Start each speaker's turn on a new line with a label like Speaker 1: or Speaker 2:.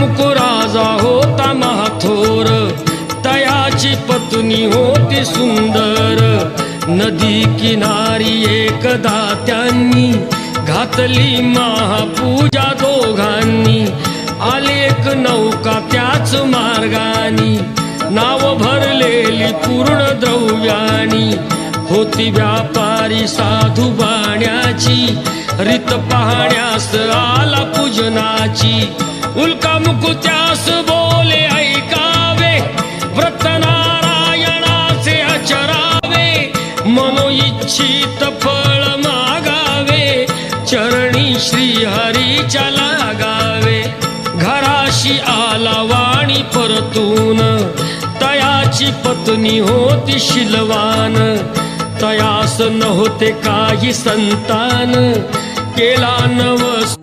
Speaker 1: मुकू राजा होता महाथोर, तयाची पत्नी होती सुंदर. नदी किनारी एकदा त्यांनी घातली महापूजा दोघांनी. आले एक नौका त्याच मार्गानी, नाव भरलेली पूर्ण द्रव्यानी. होती व्यापारी साधू बाण्याची, रीत पाहण्यास आला पूजनाची. उल्का मुकू त्यास बोले ऐकावे, व्रत नारायणाचे आचरावे. मनोइच्छित फळ मागावे, चरणी श्री हरीच्या लागावे. घराशी आला वाणी परतून, तयाची पत्नी होती शीलवान. तयास नव्हते काही संतान, केला नवस